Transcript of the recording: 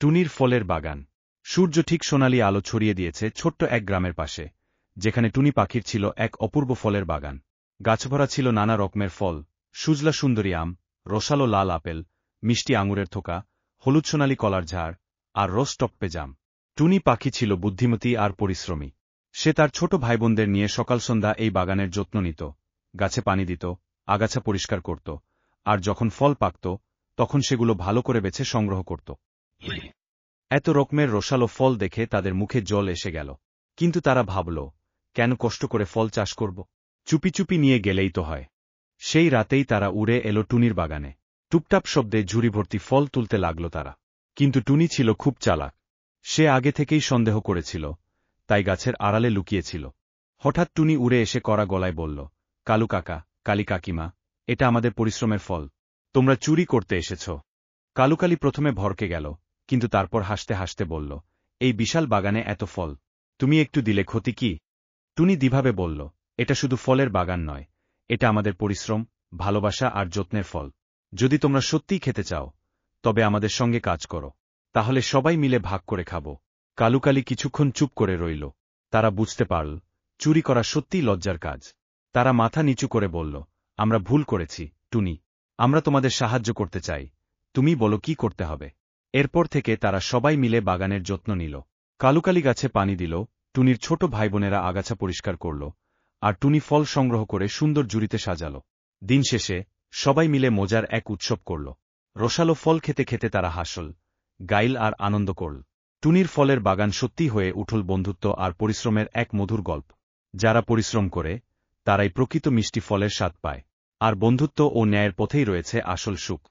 টুনির ফলের বাগান। সূর্য ঠিক সোনালি আলো ছড়িয়ে দিয়েছে ছোট্ট এক গ্রামের পাশে, যেখানে টুনি পাখির ছিল এক অপূর্ব ফলের বাগান। গাছভরা ছিল নানা রকমের ফল, সুজলা সুন্দরী আম, রসালো লাল আপেল, মিষ্টি আঙুরের থোকা, হলুদ সোনালি কলার ঝাড়, আর রস টপ্পে জাম। টুনি পাখি ছিল বুদ্ধিমতী আর পরিশ্রমী। সে তার ছোট ভাইবোনদের নিয়ে সকাল সন্ধ্যা এই বাগানের যত্ন নিত, গাছে পানি দিত, আগাছা পরিষ্কার করত, আর যখন ফল পাকত তখন সেগুলো ভালো করে বেছে সংগ্রহ করত। এত রকমের রসালো ফল দেখে তাদের মুখে জল এসে গেল। কিন্তু তারা ভাবল, কেন কষ্ট করে ফল চাষ করব? চুপি চুপি নিয়ে গেলেই তো হয়। সেই রাতেই তারা উড়ে এলো টুনির বাগানে। টুপটাপ শব্দে ঝুড়ি ভর্তি ফল তুলতে লাগল তারা। কিন্তু টুনি ছিল খুব চালাক। সে আগে থেকেই সন্দেহ করেছিল, তাই গাছের আড়ালে লুকিয়েছিল। হঠাৎ টুনি উড়ে এসে কড়া গলায় বলল, কালু কাকা, কালী কাকিমা, এটা আমাদের পরিশ্রমের ফল। তোমরা চুরি করতে এসেছ। কালুকালি প্রথমে ভরকে গেল, কিন্তু তারপর হাসতে হাসতে বলল, এই বিশাল বাগানে এত ফল, তুমি একটু দিলে ক্ষতি কি? টুনি দ্বিভাবে বলল, এটা শুধু ফলের বাগান নয়, এটা আমাদের পরিশ্রম, ভালোবাসা আর যত্নের ফল। যদি তোমরা সত্যিই খেতে চাও, তবে আমাদের সঙ্গে কাজ করো, তাহলে সবাই মিলে ভাগ করে খাব। কালুকালি কিছুক্ষণ চুপ করে রইল। তারা বুঝতে পারল, চুরি করা সত্যিই লজ্জার কাজ। তারা মাথা নিচু করে বলল, আমরা ভুল করেছি, টুনি। আমরা তোমাদের সাহায্য করতে চাই, তুমি বলো কি করতে হবে। এরপর থেকে তারা সবাই মিলে বাগানের যত্ন নিল। কালুকালি গাছে পানি দিল, টুনির ছোট ভাইবোনেরা আগাছা পরিষ্কার করল, আর টুনি ফল সংগ্রহ করে সুন্দর জুড়িতে সাজাল। দিন শেষে সবাই মিলে মজার এক উৎসব করল। রসালো ফল খেতে খেতে তারা হাসল, গাইল আর আনন্দ করল। টুনির ফলের বাগান সত্যি হয়ে উঠল বন্ধুত্ব আর পরিশ্রমের এক মধুর গল্প। যারা পরিশ্রম করে, তারাই প্রকৃত মিষ্টি ফলের স্বাদ পায়। আর বন্ধুত্ব ও ন্যায়ের পথেই রয়েছে আসল সুখ।